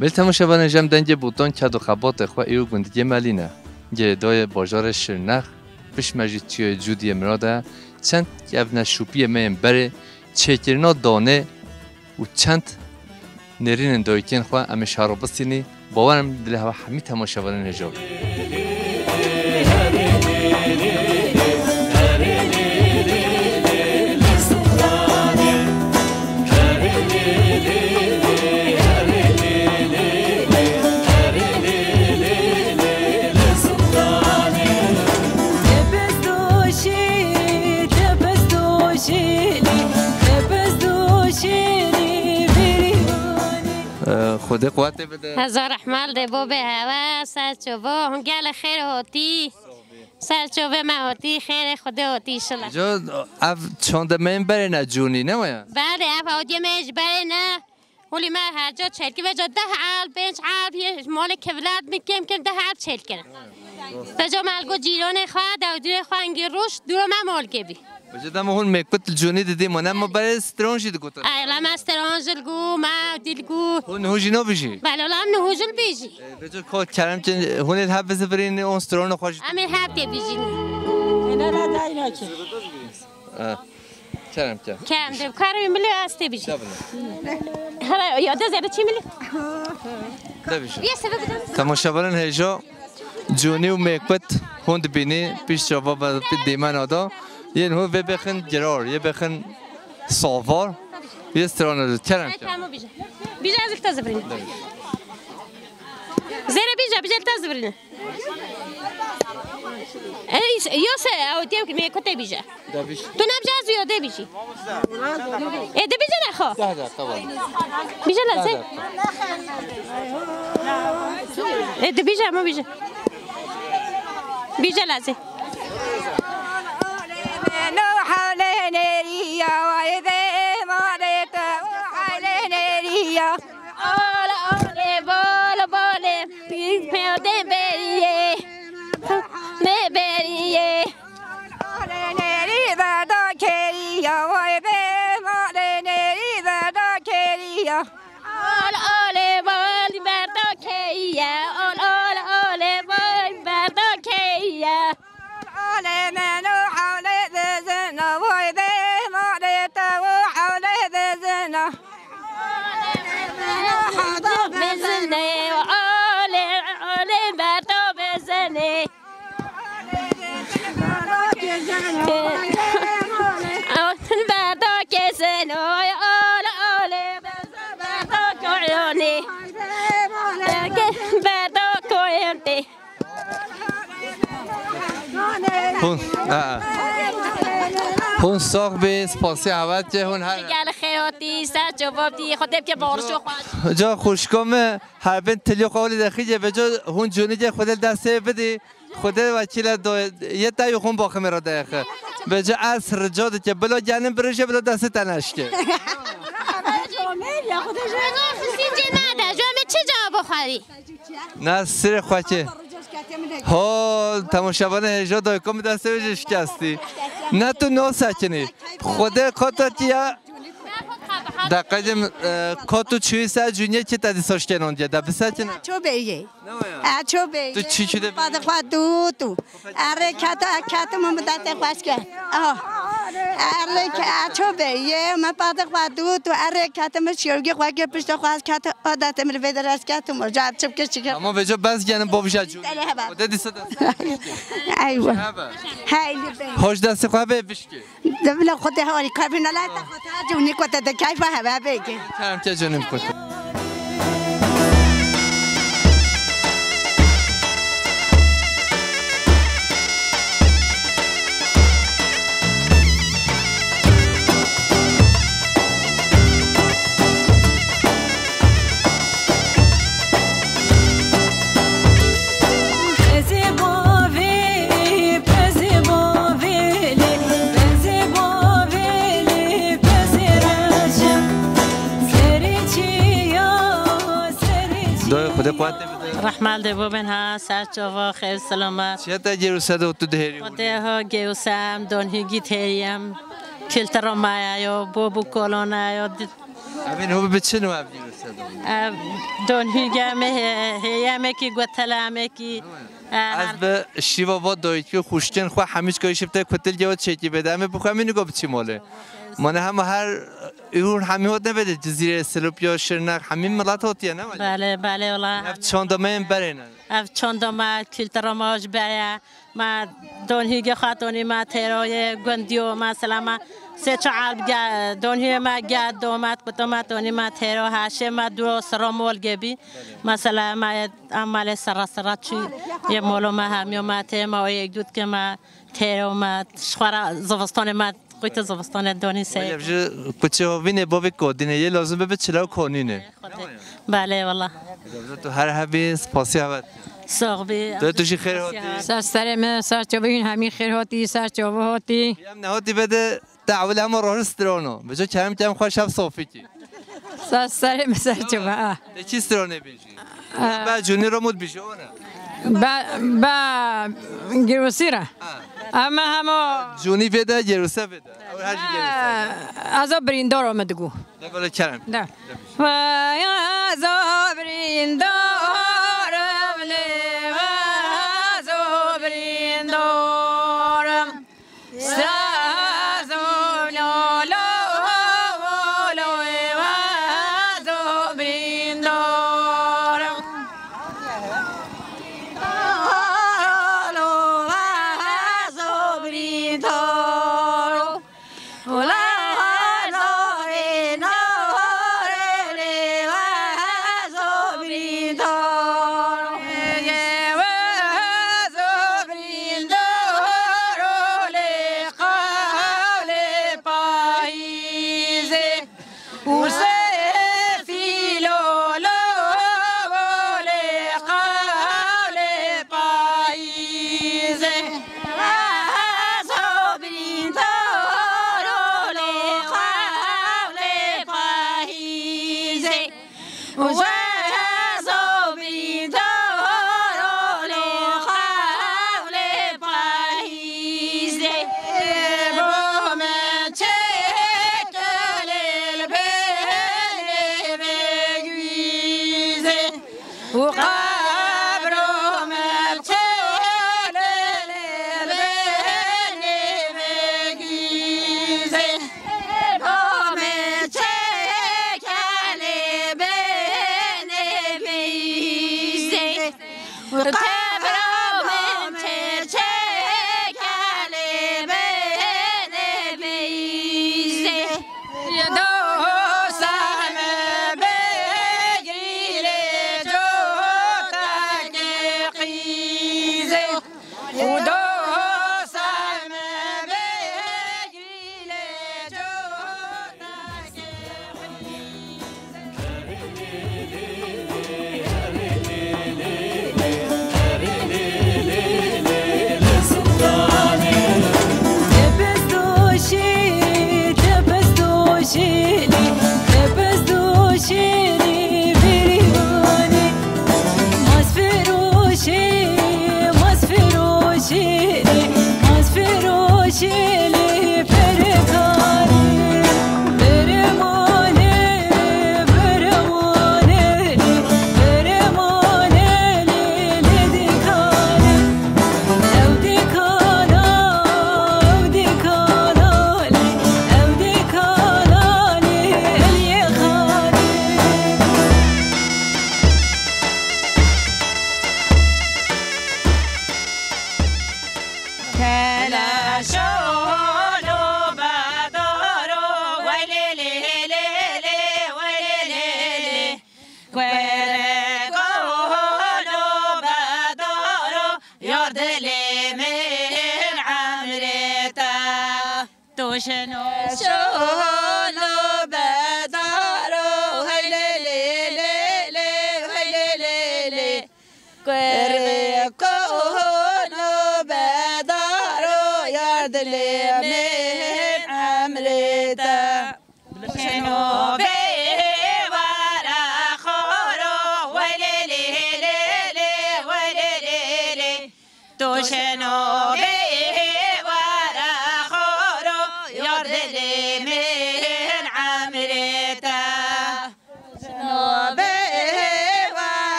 بل تماشاوان جم دنگ بوتان کد و خبات خو ایو گندگی ملینه گه دای بازار شرنخ پیش مجید چیه جودی مراده چند یفنه شوپی میم بره چکرنا دانه و چند نرین دایکن خو امی شرابستینی باورم دل هوا همی تماشاوان هجاب خود قوت بده هزار احمال ده بو به هوا سرچوبه هم گل خیر هاتی سرچوبه ما هاتی خیر خود هاتی شلا جو اف چند من بره نه جونی نه ویا بله اف هاتی مش بره نه ولی ما هر جا چل که وجا 10 عال 5 عال مال کولاد میکم که 10 عال چل کنه وجا مالگو جیران خواه دودیر خواه انگی روش دور ما مال که بی وجدم هون میکوت الجونی دیدی منم ما برای استرانجی دکتر ایلا ما استرانجل گو ما دیلگو هون هوجی نو بیشی بله لام نهوجل بیجی بجو کات کردم که هون الهب بزبرین اون استران خوش امیر هب که بیجی اینا را داینا که کردم کم دم کاری ملی استی بیجی حالا یاده زیاده چی ملی یه سبب تماشاوران هجا جونی و میکوت هون بینی پیش جواب و دیمان آدا یه نوع و بخن گرار یه بخن ساوار یه استرانه رو کرم بیجا از اکتاز برینه زیره بیجا اکتاز برینه یوسه او دیو که میکوته بیجا تو نبجا از یاده بیجی ایده بیجا نخوا بیجا لازه ایده بیجا ما بیجا لازه هون ساق به سپاسی عوض که هون هر گل خیراتی سر جواب دی خودم که بارشو خواهد جا خوشکام هر بین تلیو قولی دخیجه به جا هون جونی که خود دسته بدی خود وکیل یه تایی خون باخه مرا دقیقه به جا از رجاده که بلا جنم برشه بلا دسته تنشکه چه جواب بخوری؟ نه سر خواهی ها تماشاوان هجا دایکام دسته بجه شکستی نه تو نو سکنی خوده کاتاتیا دقیقا کاتو چوی سر جونیه که تدی ساش کنون جه ده بسکنی چو بیه چو بیه تو چی چوده بیه؟ بعد خواه تو اره کتا ممدت خواست کرد اره چو بیه من بعد خواه تو اره کتا من شیرگی خواه که پشت خواست کتا عادت من ویدر از کتا مرجع چپ کشی کرد اما وجا بس گنم بابیشه جون خوده دیسته دسته ایوه هاش دسته خواه به بشکی دبلا خود هاری کار بنا لا تخوت جونی کتا ده کیف هوا بگه کرم که جونیم کتا خدا قوت بده رحمال ده بابن ها سر چوا خیر سلامت چه تا جروسه و تو دهری خدا ها گیوسم دانهگی تریم کلتر مایا یا بابو کلونا یا همین هو به چه نوع جروسه دنهیگه هیامه کی گوتلامه کی از به شیوا واد دایید که خوشتن خو همیش که شفته کتل جواد چکی بده همه بخوام اینو گفت چی ماله من هم هر ایران همیهات نبوده جزیره سلوپیا شرنق همین ملت هاتیه نه بله بله والله اف چاندامه برینن اف چاندامه کلتراماج برای ما دنهیگه خاتونی ما ترای گندیو مثلا ما سه چهار دنهی ما گرد دومت بتومت دنهی ما ترا هاشه ما درست رامول گبی مثلا ما عمل سراسر چی یه مولو ما همیو ما ما یک دود که ما ترا ما شخوار زوستان ما قیت زوستان دنهی سه یه کچه وینه بابی کودینه یه لازم به چلاو کنینه بله والله تو هر هبی سپاسی هات صاحبی تو چی خیر هاتی سر ما سر چوبین همین خیر هاتی سر چوبه هاتی هم نهاتی بده تعول هم راه استرانو بجا کم کم خوش شب صافی کی سر ما سر چوبه چی استرانه بیشی با جونی رو مود بیشه با گروسی را اما همه جونی بده جروسه بده هر چی جروسه از بریندار آمده گو نگاه کرم نه و از بریندار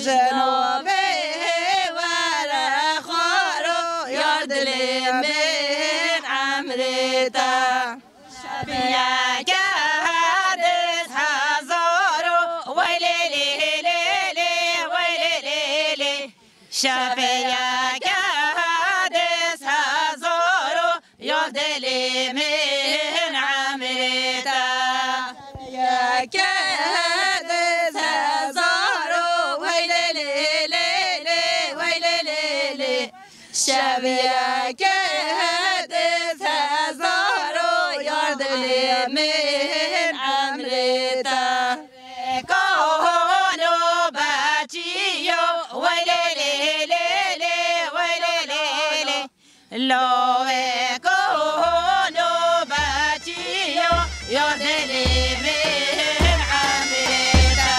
جناب ور خارو یار دل من عمرتا شب یک حدث هزارو ویلی لی لی لی ویلی لی لی شب یک حدث هزارو یار دل من عمرتا یک حدث هزارو ویلی لی لی لی ویلی لی لی شب یک حدث هزارو یار دل من عمرتا کانو بچیو ویلی لی لی لی ویلی لی لی لاوه کانو بچیو یار دل من عمرتا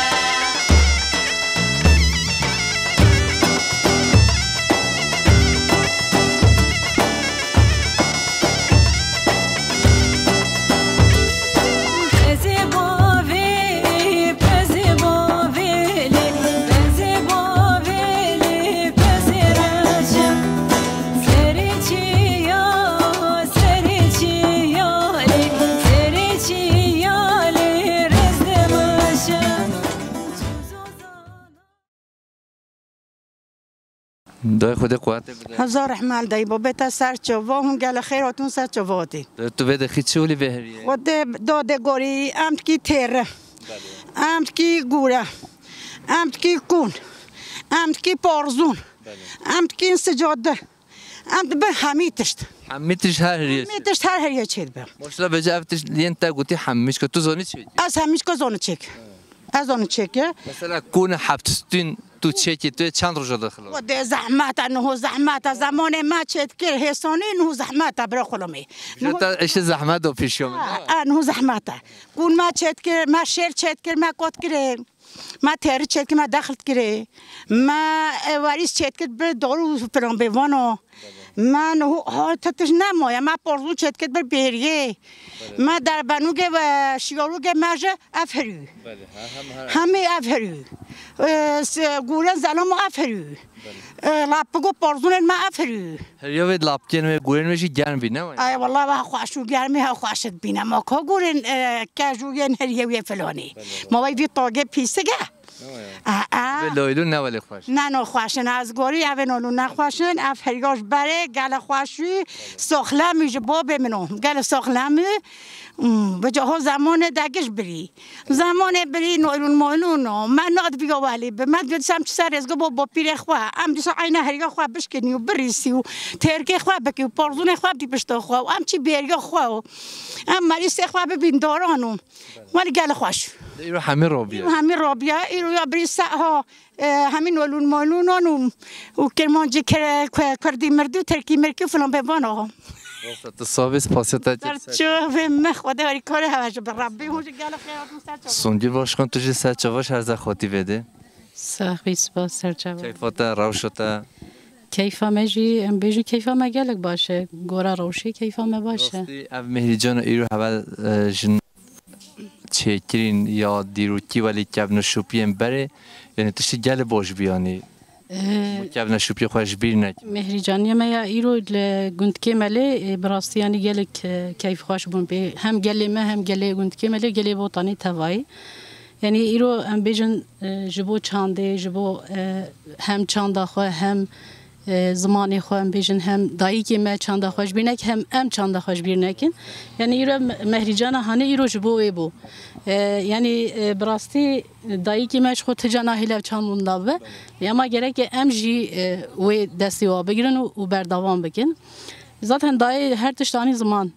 دای خود قوت بده هزار احمال دای بابت سر چوا هم گل خیراتون سر چواتی تو بده خیلی چولی بهریه خود داده گوری امت کی تیره امت کی گوره امت کی کون امت کی پارزون امت کی سجاده امت به همیتشت حمیتش هر هریه همیتشت هر هریه چید به ماشاءالله به جفتش لین تا گوتی حمیش که تو زانی چی از همیش که زانه چک از زانه چکه مثلا کون حبستین تو چکی تو چند روز داخل و ده زحمت نه زحمت زمان ما چت که حسانی نه زحمت برای خلومی تا ايش زحمت و پیش اومد نه زحمت کون ما چت که ما شیر چت که ما کات کره ما تر چت که ما داخل کره ما واریس چت که بر دارو پلان بوانو من ها تاتش نمایا ما پرزو چت که بر بهریه ما در بنوگه و شیاروگه ماجه افری همه افری گورن زلام افری لابگو پرزون ما افری هریا وید لابکن و گورن میشی گرم بینه ای والله با خوشو گرمی ها خوشت بینم ما که گورن کجوین هریوی فلانی ما وی تاگه پیسگه لایلون نه ولی خوش نه خوشن از گوری اوه نالو نخوشن افریاش بره گل خوشی ساخله میشه باب منو گل ساخله می به جاها زمان دگش بری زمان بری نالون مالونو من ناد بیا ولی به من دیدم چه سر از با پیر خواه ام دیسا عین هریا خواه بشکنی و بریسی و ترکه خواه بکی و پارزون خواه دی پشتا خواه و ام چی بیریا خواه ام مریض خواه ببین دارانو ولی گل خوش ایرو همه رابیه ایرو یا بریسه ها همین نالون مالونو و کرمانجی کردی مردی و ترکی مرکی و فلان بوانو ها تو سابس پاسیتا در چه مخوده هری کار هواش به ربی هوش گل خیرات مستر سونگی باش کن تو سر چواش هر زخاتی بده سخیس با سرچاو کیفاتا روشتا کیفا مجی ام بیجی کیفا مگلک باشه گورا روشی کیفا ما باشه راستی اف مهری جان ایرو اول جن چکرین یا دیروتی ولی کبن شوپیم بره یعنی تشتی گل باش بیانی کبن شوپی خوش بیر نک مهری جانی ما یا ایرو گند کمله براستی یعنی گلک کیف خوش بون به هم گله ما هم گله گند کمله گله بوتانی توای یعنی ایرو ام بیجن جبو چانده جبو هم چانده خو هم زمانی خو ام بیجن هم دایی که ما چانده خوش بیر نک هم ام چانده خوش بیر نکن یعنی ایرو مهری جانا هنه ایرو جبو ای بو یعنی براستی دایی که ماش خود تجانا هیلو چند منده اما گره ام جی و دستی و بگیرن و بردوام بکن ذاتن دایی هر تشتانی زمان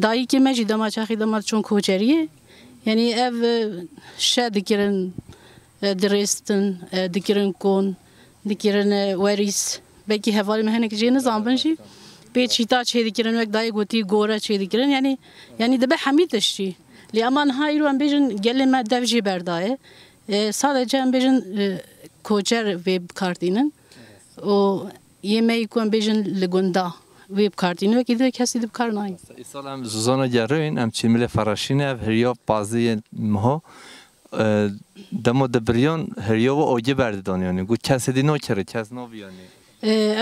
دایی که ماجی دماغی دماغ چون کوچریه یعنی اف شد دکرن درستن دکرن کن دکرن وریس بکی حوالی مهنه که جی نظام بنشی به چیتا چه دکرن وقت دایی گوتی گوره چه دکرن یعنی دبه حمیدش چی لیامان هایی رو هم بیشن گلی ما دفجی بردایه sadece هم بیشن کوچر ویب کارتینن و یه می کن بیشن لگوندا ویب کارتینه و کیده کسی دب کار نای. ایسال هم زوزانا جرین هم چیمل فراشینه هریا بازی مها دمو دبریان هریا و آگه بردانیانی گو کسی دی نکره کس نبیانی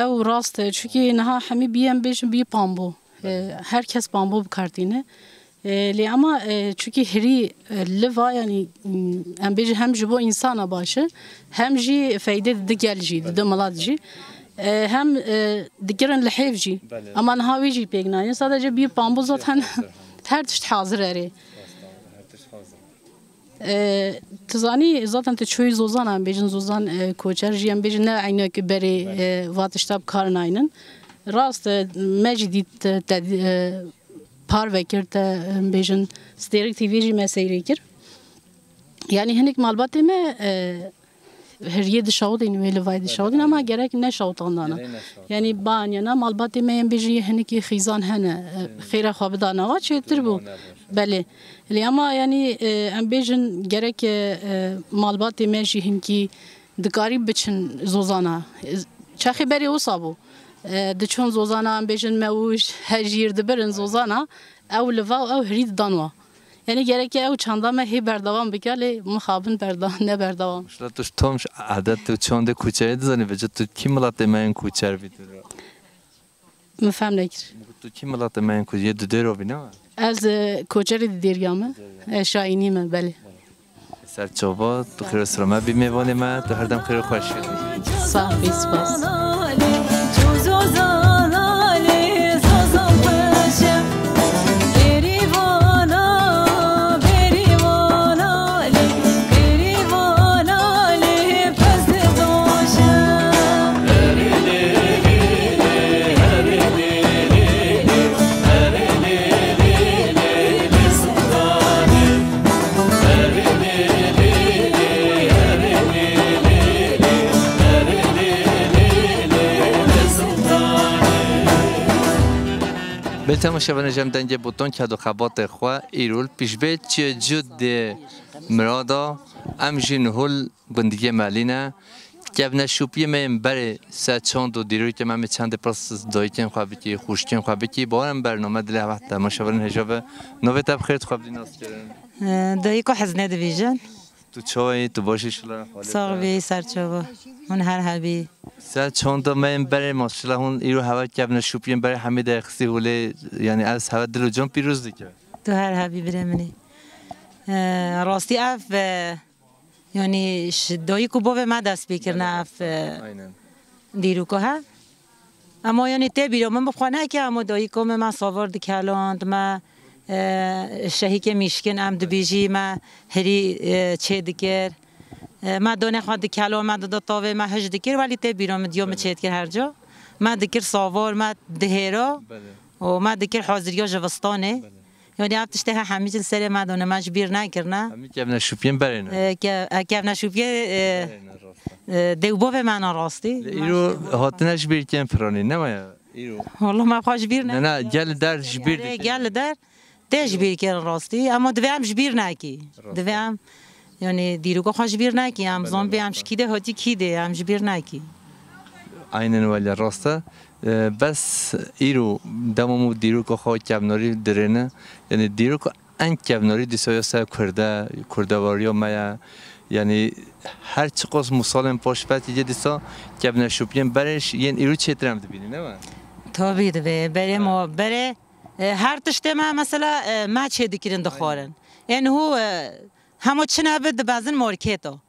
او راسته چونکه نها همی بیان بیشن بی پامبو هر کس پامبو بکردینه لی اما چونکه هری لوا یعنی هم بیش هم جبو انسان باشه هم جی فایده دگل جی دملات جی هم دگرن لحیف جی اما نهاوی جی پیگنانی sadece bir bambu zaten her tişt hazır eri تزانی zaten te çoğu zozan هم بیشن zozan koçer جی هم بیشن ne aynı ki beri vatıştab karın aynın rast mecdit par vekir te بیشن ستریک تیوی جی مسیری کر یعنی هنیک مالبات me هریه دشاودین ولی وای دشاودین اما gerek ne şautandana yani banyana malbatı me بیشی هنیکی خیزان هنه خیره خواب دانا چیتر بو بله لی اما yani ام بیشن gerek malbatı me جی هنکی دکاری بچن زوزانا چخی بری او صابو دچون زوزانا ام بیشن موش هجیر دبرن زوزانا او لوا او هرید دانوا یعنی gerek او çanda me hi berdavam bikali muhabın berdavam ne berdavam شلا توش تامش عدد تو چانده کوچه دزانی وجه تو کی ملت من کوچر بیدر مفهم نکر تو کی ملت من کوچه دو رو بینه از کوچری دیریامه شاینی من بله سرچوبا تو خیر سلامه بیمیوانه من تو هر دم خیر خوش شدی صافی سپاس بلتم شبانه جمع دنگ بوتون که دو خبات خوا ایرول پیش بید چه جد مرادا امجین هول بندگی مالینه که نشوپی من بر سه چند و دیروی که من چند پرس دایتیم خوابی که خوشتیم خوابی که بارم برنامه دل وقت ما شبانه هجابه نوبت بخیر خوابی ناس کردن دایی که حزنه دویژن تو چای تو باشی شلا ساقی سرچوبه من هر حبی سه چند تا من برای ماشاءالله هون ایرو هوا که نشوپیم برای همه دخسی ولی یعنی از هوا دل و جان پیروز دیگه تو هر حبی بره منی راستی اف یعنی دایی که با ما دست بکرن اف دیرو که ها اما یعنی تی بیرو من بخوانه که اما دایی که من سوارد کلاند ما شهی که میشکن ام دبیجی ما هری چه دکر ما دونه خواهد کلام ما داد تاوه ما هج دکر ولی تی بیرام دیوم چهت کر هر جا ما دکر سوار ما دهرا و ما دکر حاضریا جوستانه یعنی افتش ته همیشه سر ما دونه ماش بیر نکرنه همی که نشوپیم برینه که نشوپیه دیوبا به من راستی ایرو هاتنش بیر کن فرانی نمایا ایرو والله ما خوش بیر نه نه گل در جبیر گل در تیج بیر کن راستی اما دوام جبیر نکی دوام یعنی دیروگا خوش بیر نکی هم زنبی هم شکیده هاتی کیده هم جبیر نکی aynen öyle rasta bas iru damamı diruko xo kevnari direne yani diruko en kevnari disoya sa kurda variyo maya yani her çıkos musalem poşpet yedi disa kevne şupyen bereş yen iru çetrem dibini ne mi? Tabii de bere mo bere her tişte ma mesela ma çedikirin dixwarin yani hu همو چنه بده بعضن مارکتو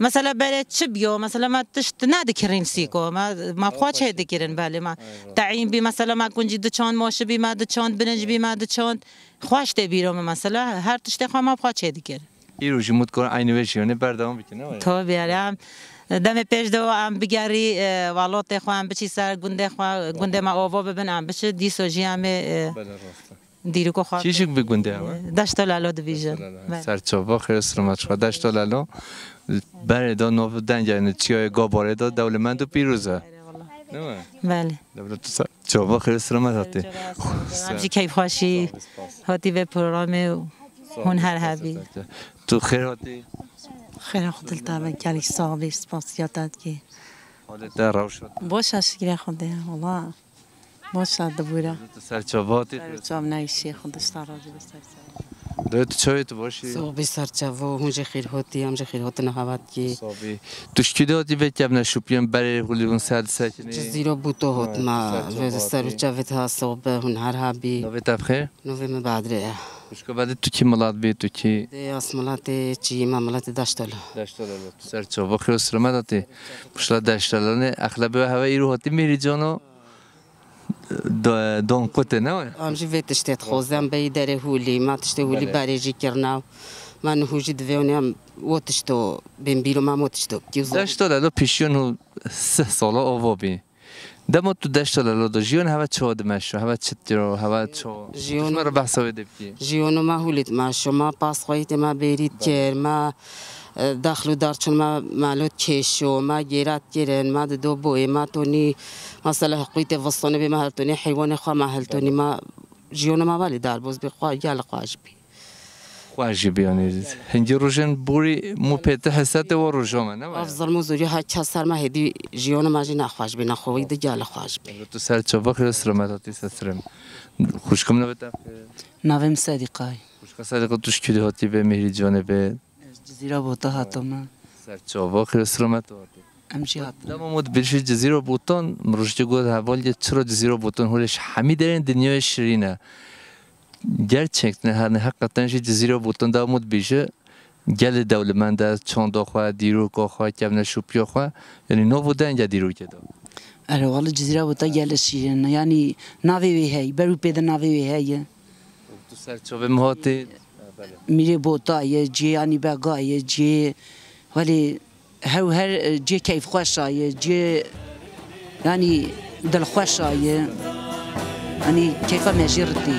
مثلا برای چه بیو مثلا ما تشت ندکرین سیکو ما خواهد چه دکرین بله ما تعیین بی مثلا ما کنجی دچان ماشه بی ما دچان بنج بی ما دچان خواهش بیرام مثلا هر تشت خواه ما خواهد چه دکر این روزی مود کن aynı versiyonu بردام بکنه تو بیارم دم پیش دو ام بگری والات خواهم بچی سر گنده ما آوا ببینم بشه دیسوجی همه دیروکو خواهد چیشک بگونده ها؟ دشت لالا دویژن سرچوبا خیلی سلامت شد دشت لالا برای دا نو دنگ یعنی چیای گاباره دا دولمند و پیروزه بله دولت سرچوبا خیلی سلامت هاتی همچی کیف خوشی هاتی به پروگرام هون هر هبی تو خیر هاتی؟ خیر خودت تابع کلی ساقی سپاسیاتت که حالت در روش شد باش اشکری خوده والله باش دبورا سرچوبا هاتی؟ سرچوب نیشی خودش تراجی بسر دو تو چای تو باشی صوبی سرچاو هونج خیر هاتی همج خیر هات نهاد کی صابی تو شکیده هاتی به کم نشوپیم برای خلی اون ساعت ساکنی جزیره بوتو هات ما سر چاوت ها صوب هنر ها بی نوی تبخیر نوی من بعد ره خوشکا بعد تو کی ملات بی تو کی دی اسملات چی ما ملات داشتل داشتاله تو سر چاوا خیلی سرمت هاتی بشلا داشتاله نه اخلاق به هوا ایرو هاتی میری جانو دون قطه نه همج ویت اشتت خوزم بی دره هولی ما تشته هولی باریجی کرناو من هوجی دویونی هم واتشتو بین بیرو ما واتشتو کیوز داشتاله لو پیشیون هو 3 ساله آوا بی دم تو داشتاله لو دو جیون هوا چه آدمشو هوا چطورو هوا چه جیون مرا بحث ویده بکی جیونو ما هولیت ما شما پاس خواهید ما برید کر ما داخل دارچون ما مالوت کشو ما گیرات گیرن ما دو بوی ما تونی مثلا حقیقت وسطانه به ما تونی حیوان خوا ما تونی ما جیونو ما ولی دار باز بخوا یال خواج بی خواهی بیانی هنگی روشن بوری مو پیت حسات و روشامه نه افضل موزوری ها چه سر ما هدی جیونو ما جی نخواج بی نخوی دی یال خواج بی تو سر چوبا خیلی سلامتی سرم خوشکم نبودم نویم صدیقای خوشکم صدیق توش کلی هاتی به مهری جانه به جزیره بوتا هاتم سر چوبا خیلی سلامت هاتی امشی هاتم دام مود بیش جزیره بوتان مروجی گود حوالی چرا جزیره بوتان هولش همی درین دنیای شیرینه gerçekten hani hakikaten şey cezire butun da mut bije gel devlemende çon doğa diru koğa kemne şupiyo koğa yani no bu denge diru kedo اره والله جزیره بوتا گل شیرین یعنی ناوی وی هی برو پیدا ناوی وی هی tu ser çove muhati میره بوتا یه جی یعنی بگا یه جی ولی هر جی کیف خوشه یه جی یعنی دل خوشه یعنی کیف مجردی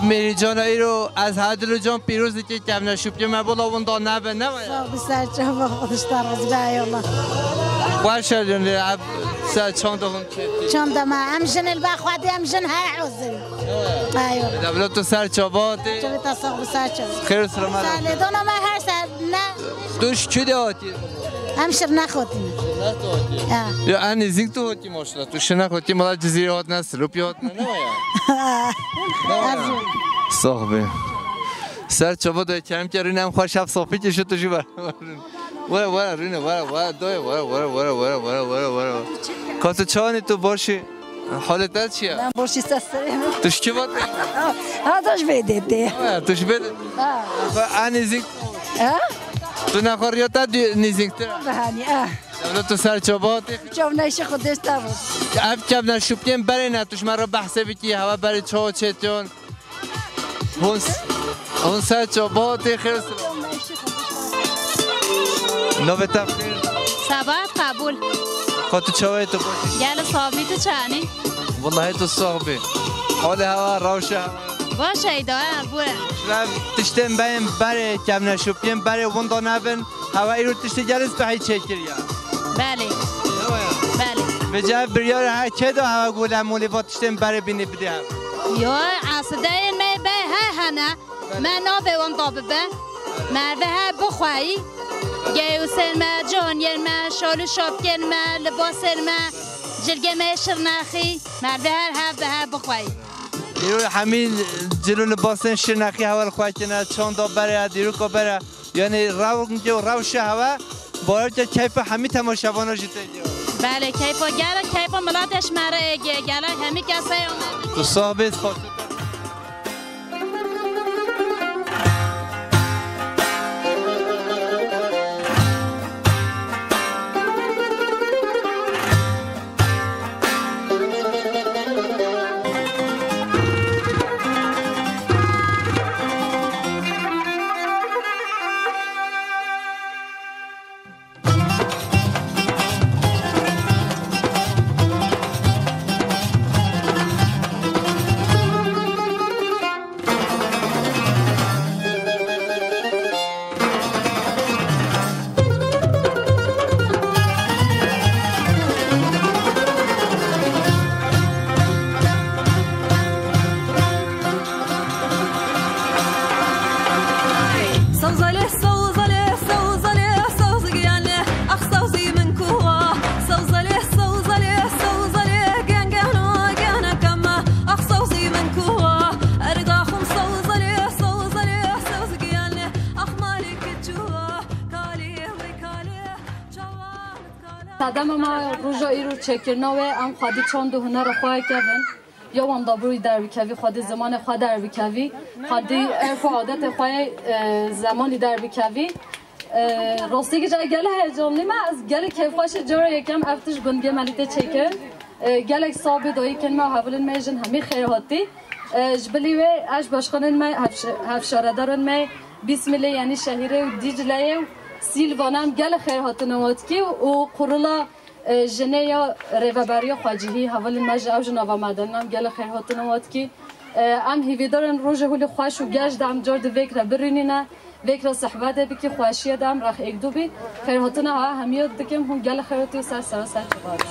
میری جان ایرو از هدلو جان پیروزی که کم نشوپی ما بالا اون دا نبه نمایا بسر چه با خودش ترغز بای الله خوش شدون اب سر چند دهم چند ما همشن البخوادی همشن هر عذری ایوه دبلو تو سر چاباتی چه تصاق بسر چه خیر سلامت ساله دونا ما هر سر نه دوش چی دیاتی همشر نخوتیم یا ان زینگ تو هاتی ماشلا تو شنا هاتی مال جزیره هات نه سلوپی هات نه نمایا صاحبه سر چابا دای کم که رینم خوش هفت صافی که شد تو جو ورا رینه ورا دای ورا کات چانی تو باشی حالت چیه؟ من باشی سستریم توش چی باید؟ ها توش بیدیدی توش بیدید؟ نیزینگ تو نخوار یا تا نیزینگ تر؟ بهانی دولو تو سر چاباتی؟ چوب نیشه خودش تا بود اب کب نشوپیم بری نه توش من رو بحثه بکی هوا بری چا چتون اون سر چاباتی خیلی نوه تفخیر سبات قبول خاطر چاوه تو باشی؟ گل صابی تو چانی؟ والله تو صاحبی حال هوا روشه هوا باشه ایداه بوره شرف تشتیم بیم بره کم نشوپیم بره وندا نبین هوا ایرو تشتی جلس به هی چکر یا بله بله به جای بریار ها چه دو هوا گوله مولی با تشتیم بره بینی بده هم یا عصده این می به ها هنه من نابه وندا ببه مروه ها بخواهی گیوسن ما جانیر ما شالو شاپکن ما لباسن ما جلگه ما شرناخی مروه ها به ها بخواهی دیرو همین جلو لباسن شرناخی هوا خواهی کنه چاندا بره دیرو که بره یعنی روش هوا باید که کیف همین تماشاوانا جیته بله کیفا گله کیفا ملاتش مره گله همین کسای اومد تو صاحبت خاطر قدم ما روزا ایرو چکرنا و ام خودی چند دو هنر خواه کردن یا وام دابروی در بکوی خودی زمان خواه در بکوی خودی عرف و عادت خواه زمانی در بکوی راستی که جای گله هجام نیم از گله کیفاش جاره یکم افتش گنگه ملیته چکر گله صابه دایی کن ما حولن میجن همی خیر هاتی جبلی و اش باشخانن ما هفشاره دارن ما بسم الله یعنی شهیره و دیجله و سیلوانم گله خیر هاتن واتکی و قرلا جنه یا ریوبریا خواجهی حولن مجه او جنابا مدنم گله خیر هاتن واتکی ام هیوی دارن روژ هولی خوش و گشت ام جارد وکر برینینه وکر صحبت بکی خوشیه دام رخ یک دو بی خیر هاتن ها همیاد دکم هم گله خیراتی و سر چباد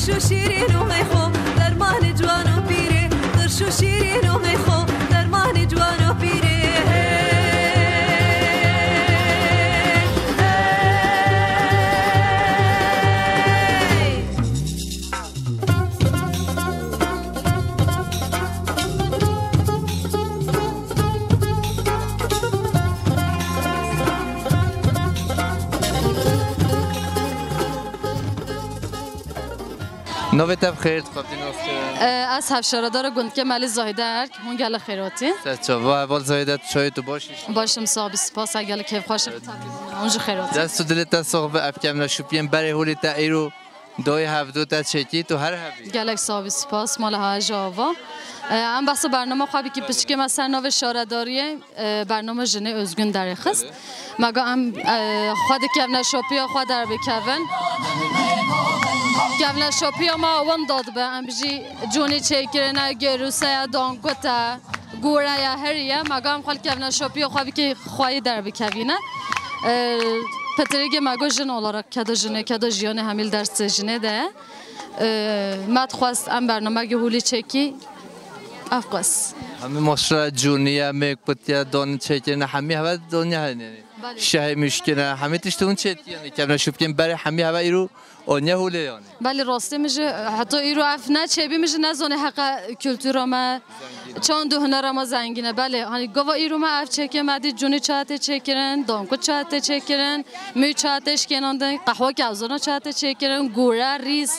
شو شیرین و میخو درمان جوان و پیره شو شیرین و میخو درمان جوان و پیره نوبت بخیر خواهدین از هفشاره داره گندکه ملی زاهده ارک هون گله خیراتی و اول زاهده چای تو باشیش باشم صاحب سپاس گله کیف خوش اونجا خیراتی دست و دلت صاحب افکم نشوپیم برای هولی تا ایرو دوی هفدو تا چکی تو هر هفی گله صاحب سپاس مال ها جاوا ام بحث برنامه خوابی که پشکی مثلا نو شارداریه برنامه جنه özgün در خست مگه ام خود که نشوپی خود در بکوین گفنا شوپی ما وام داد به ام بجی جونی چیکرنا گروسه دانگوتا گوره یا هریه مگام خال گفنا شوپی خوابی که خوای در بکوینه پتریگ مگو جن olarak کدا جیان همیل درس جنه ده مد خواست ام برنامه هولی چکی افقاس همه مشروع جونی همه کتیا دان چیکرنا همه هوا دنیا هنی شهر مشکنه همه تشتون چیتی یعنی گفنا شوپیم برای همه هوا ایرو آنیا هولی یعنی بله راسته میشه حتی ایرو اف نه چبی میشه نزونه حق کلتور ما چند دو هنر ما زنگینه بله hani گوا ایرو ما اف چکه مدی جونی چاته چکرن دانکو چاته چکرن می چاتش کننده قهوه کازونا چاته چکرن گوره ریز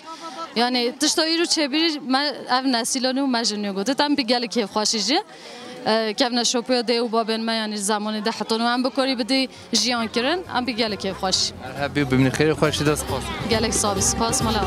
یعنی تشتا ایرو چبی ما اف نسیلانی و مجنیو گوده تام بگله کیف خوشیجه کفنا شوپیا دیو بابن ما یعنی زمانی ده حتی هم بکاری بدی جیان کرن هم بگله کیف خوش حبیب ببینی خیلی خوش دست پاس گله صاحب سپاس مالا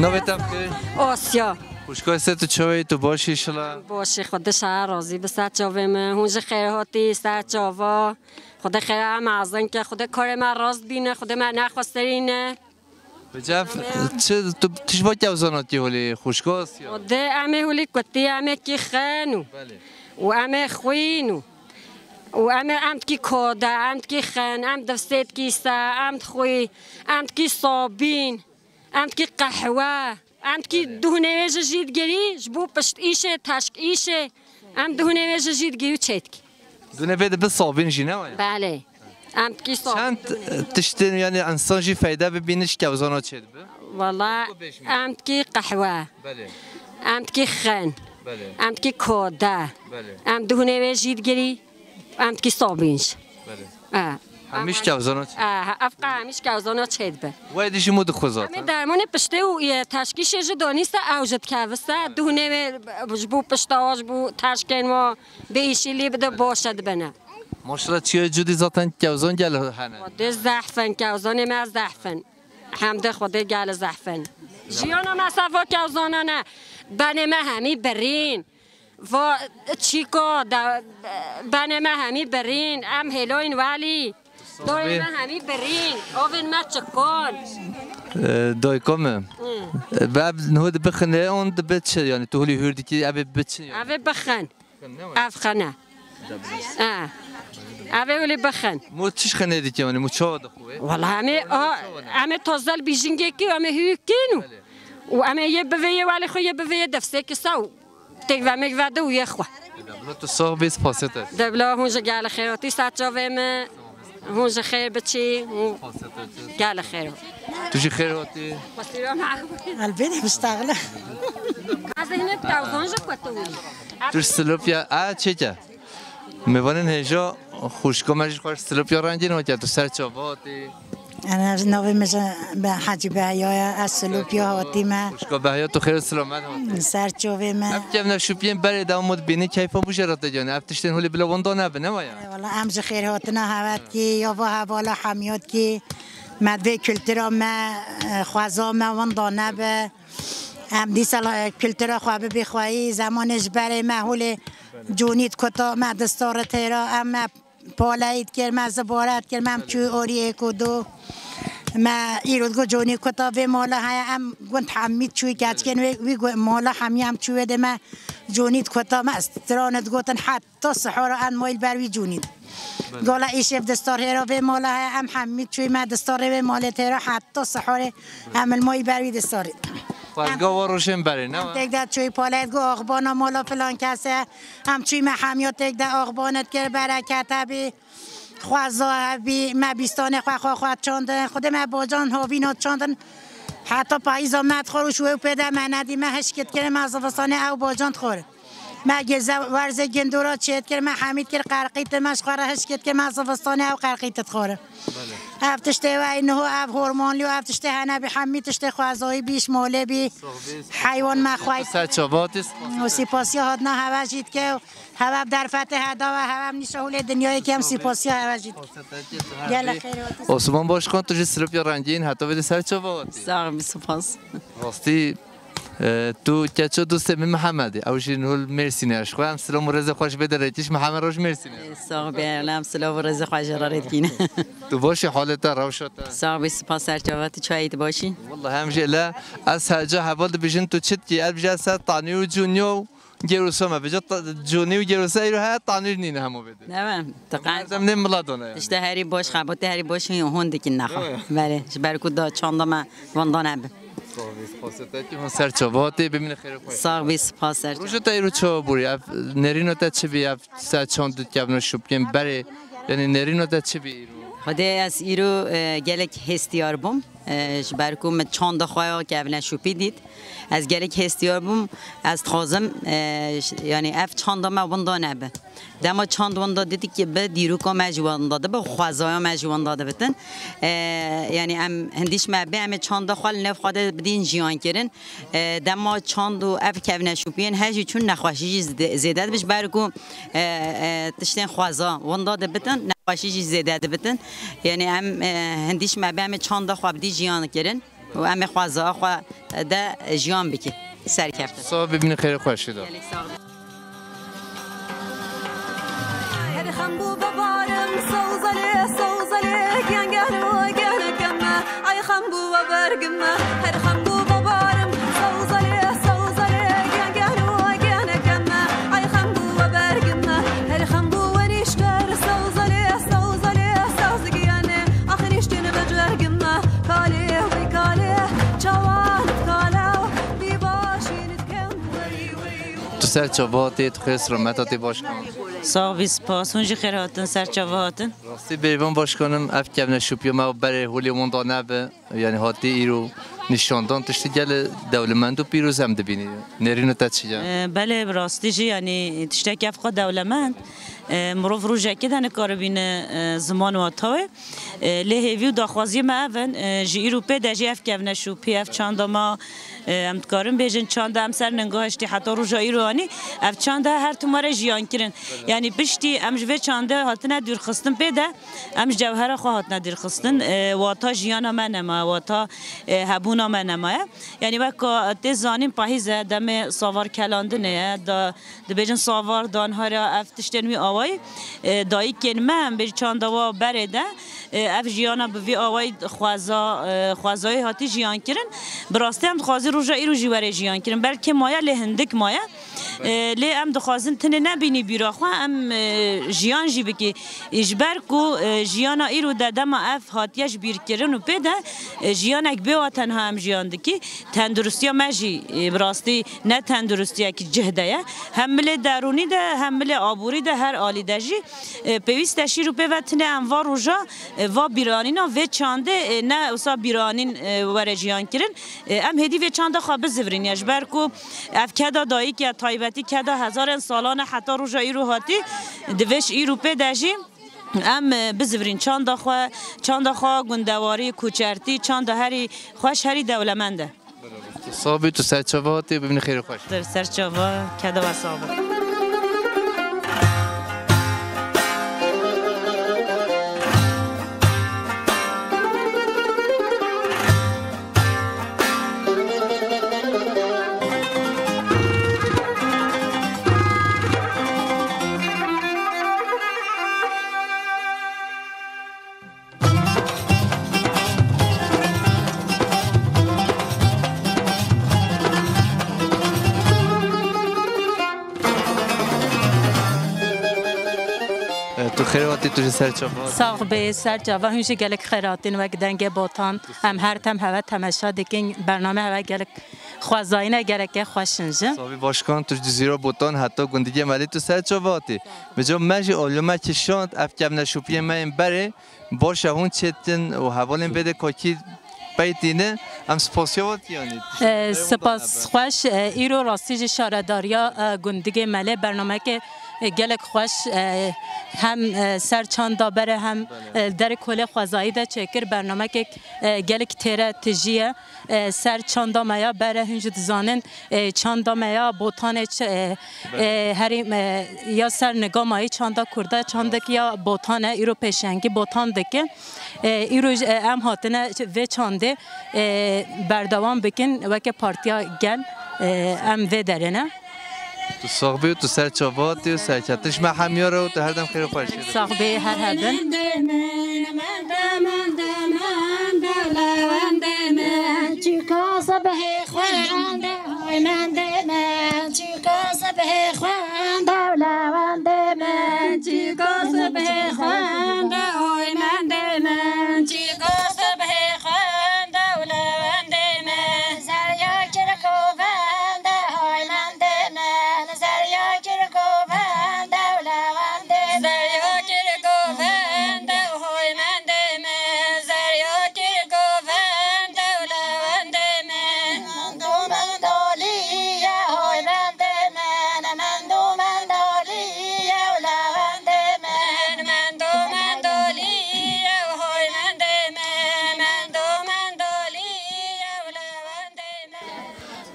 نوبتم که آسیا خوشگاه است چای تو باشی شلا باشه خودش راضی به سر چاوم هونج خیر هاتی سر چاوا خدا خیر هم ازن که خدا کار من راست بینه خدا من نخواسترینه بجاف چه تو تشبه جوزاناتی هولی خوشگاه است یا ده امه هولی کتی امه کی خانو و امه خوینو و امه امت کی کاده امت کی خان امت دفست کی سا امت خوی امت کی صابین امت کی قهوه امت کی دهنه ویژه جیدگیری جبو پشت ایشه تشک ایشه امت دهنه ویژه جیدگیری چتکی دونه بده به صابین جینه وای بله امت کی صابین چند تشتن یعنی انسان جی فایده ببینش که وزنا چه به والله امت کی قهوه بله امت کی خان بله امت کی کاده بله امت دهنه ویژه جیدگیری امت کی صابینش بله همیش جوزانات افقا همیش جوزانات چید به وایدیش مود خوزات همه درمان پشته و تشکیش جو دانیست اوجد که وسته دهنه بو پشته آج بو تشکین ما به ایشیلی بده باشد بنه ماشاءالله چیه جودی ذاتن جوزان گل هنه خود زحفن جوزان ما زحفن حمد خود گل زحفن جیانا مسافا جوزانا نه بنه ما همی برین و چیکا بنه ما همی برین ام هلاین ولی دوی ما همی برین آوین ما چکن دای کامه بعد نهود بخنه اون دبت شد یعنی تو هلی هردی که ابی بچین ابی بخن افخنه ابی ولی بخن مو چیش خنه دی که مو چه خوبه والله همه تازال بیشینگی کی همه هیکینو و همه یه بویه ولی خو یه بویه دفسه که سو تیگ و میگ وده و یه خو دبلا تو صاحب بیس پاسته دبلا هونج گل خیراتی ساعت جویم هونج خیر بچی گل خیرات توشی خیراتی البته مستقله از اینه تاوزانج کتوی توش سلوپیا چه چه میوانن هجا خوشگاه مجید خوش سلوپیا رنجین و که تو سر چاباتی انا نوی مثل به حجی بهیای از سلوپیا هاتی ما خوشگاه بهیا تو خیر سلامت هاتی سر چوبه ما ابتیم نشوپیم بره دامود بینی کیفا بوشه را تجانی ابتشتن هولی بلا وندان نبه نمایا والله امز خیر هاتنا هوت کی یا با حوالا حمیات کی مدوی کلترا ما خوازا ما وندان نبه ام دی سال کلترا خوابه بخواهی زمانش بره محول جونید کتا ما دستار تیرا ام پالایید کرد ما زبارت کرد من چوی اوری کدو ما ایرود گو جونی کتا و مالا های ام گوند حمید چوی کچ کن وی گو مالا همی هم چوی ده ما جونید کتا ما استرانت گوتن حتی سحورا ان مایل بروی جونید گولا ایشف دستار هیرا و مالا های ام حمید چوی ما دستار و مالت هیرا حتی سحور هم المایل بروی دستار خوشگاه واروشم بره نه تک ده چوی پالایت گو آقبانا مالا فلان کسه هم چوی ما همیات تک ده آقبانت کرد برکت بی خوازا بی ما بیستانه خواه چاندن خود ما باجان هاوینات چاندن حتی پاییزا مد خورو شوه پیدا من ندی ما هشکت کرد مازوستانه او باجان خور ما گزه ورز گندورا چید کرد ما حمید کرد قرقیت مش خوره هشکت کرد مازوستانه او قرقیتت خوره افتشته و اینه او هورمونلی و افتشته هنه بی حمید تشته خوازایی بیش موله بی حیوان ما خواهید سرچاباتیست و سپاسی هادنا هواجید که هوا در فتح هدا و هوا نیشهول دنیایی که هم سپاسی هواجید گل خیر عثمان باش کن تو سلوپیا رنگین حتی بده سرچاباتی سلام سپاس راستی تو کچو دوست محمدی اوشی نول مرسی نش خواهم سلام و رضا خوش بده ریتیش محمد روش مرسی نه سلام بیارم سلام و رضا خوش رارد کینه تو باشی حالت روشت سلام سپاس سرچاوات چایت باشی والله همشه لا از هجا حوال بیشتر تو چت کی از بیشتر سر تانی و جونیو گروسا ما بیشتر جونی و گروسا ایرو ها تانی نینه همو بده نه تقریبا زمین ملادونه اشته هری باش خبرت هری باش هوند کی نخوا بله برکود دا چاندا ما وندان سرچاباتی ببین خیر خوش ساق سپاس سرچ روش تا ایرو چه بوری اف نرینو تا چه بی اف سرچاند که ابن شوپیم بره یعنی نرینو تا چه بی ایرو خدا از ایرو گلک هستیار بوم برکوم چاند خواه که ابن شوپی دید از گلک هستیار بوم از خازم یعنی اف چاند ما وندانه به دما چاند وندا دیدی که به دیرو کا مجوان داده به خوازایا مجوان داده بتن یعنی ام هندیش ما به ام چاند خال نف خاده بدین جیان کردن دما چاند و اف کبن شوپین هجی چون نخواشی زیادت بش برکو تشتن خوازا وندا ده بتن نخواشی زیادت بتن یعنی ام هندیش ما به ام چاند خو بدی جیان کردن و ام خوازا خو ده جیان بکی سرکفت صاحب ببین خیر خوش شد خنبو ببارم سوزله گنگلو گنگما ای خنبو ببرگما هر خنبو ببارم سوزله گنگلو گنگما ای خنبو ببرگما هر خنبو ونشتر سوزله سوزگیانه آخرشتن بجرگما کاله و کاله جوان کاله بی باشین کم تو سرچاباتی تو خیر سلامتی باش کن ساق سپاس هنج خیراتن سرچاواتن راستی بیرون باش کنم اف کبن شوپیا ما بره هولی وندانه به یعنی هاتی ایرو نشاندان تشتی گل دولمند و پیروز هم دبینی نرینو تا چیه بله راستی جی یعنی تشتی کف خود دولمند مروف روزه که دن کار بین زمان و تاوه لهیوی و داخوازی ما اون جی ایرو پی ده جی اف کبن شوپی اف چاند ما ام کارم بیشتر چند هم سر نگاهشتی حتی روزایی روانی اف چند هر توماره جیان کردن یعنی پشتی امش و چند هاتن دور خستن پیدا امش جوهر خو هاتن دور خستن واتا جیان ما نما واتا هبونا ما نما یعنی وقت تزانیم پاییز دم سوار کلاندنه دا بیشتر سوار دانها را افتشتن می آوای دایی کلمه هم به چند آوا برده اف جیانا به آوای خوازای هاتی جیان کرن براسته هم خوازی روژا ایرو جیوره جیان کرن بلکه مایه لهندک مایه لی ام دخوازن تنه نبینی بیراخوا ام جیان جی بکی اجبر کو جیانا ایرو دادم اف هاتیش بیر کرن و پیده جیانک بیوا تنها هم جیان دکی تندرستی مجی براستی نه تندرستی که جهده همله درونی ده همله آبوری ده هر آلی دجی پیوست دشی رو پیوتنه انوار روژا و بیرانینا و چانده نه اوسا بیرانین وره جیان کرن ام هدی و چانده خواب زورین اجبر کو اف کدا دایی که تایبتی کدا هزار سالان حتی روژا ایرو هاتی دوش ایرو پیدجی ام بزورین چند خوا گندواری کوچرتی چند هری خوش هری دولمنده صابی تو سرچاواتی ببینی خیر خوش در سرچاوا کدا و صابه تو خیراتی تو سرچاوا ساق به سرچاوا هنوز گلک خیراتین و دنگ بوتان هم هر تم هوا تماشا دکین برنامه هوا گلک خوازاینه گلک خوشنجه صابی باشکان تو جزیره بوتان حتی گندگی مالی تو سرچاواتی بجا مجی علومه کشاند افکم نشوپی من بره باشه هون چتن و حوالین بده کاکی بیتینه هم سپاسیات یعنی سپاس خوش ایرو راستی شارداریا گندگی مالی برنامه که گلک خوش هم سرچاندا بره هم در کل خوازایی ده چکر برنامه که گلک تیره تجیه سرچاندا میا بره هنجد زانن چاندا میا بوتان هری یا سر نگاه مایی چاندا کرده چاندک یا بوتانه ایرو پیشنگی بوتان دکه ایرو ام هاتنه و چانده بردوام بکن وکه پارتیا گل ام و درنه تو ساقبی و تو سرچاواتی و سرچتش ما همیاره و تو هر دم خیر خوش شده ساقبی هر هدن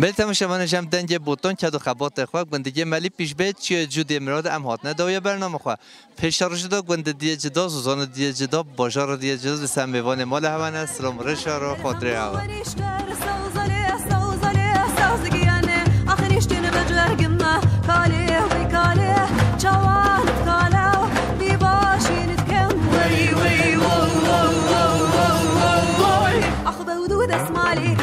بله تماشاوان جمع دنگ بوتان که دو خبات خواه گندگی مالی پیش بید چیه جودی مراد ام هاتنه داوی برنامه خواه پیش روش دا گندگی جدا زوزان دی جدا باجار دی جدا سمیوان مال هوانه سلام رشا را خاطره هوا أخذ ودود اسمالي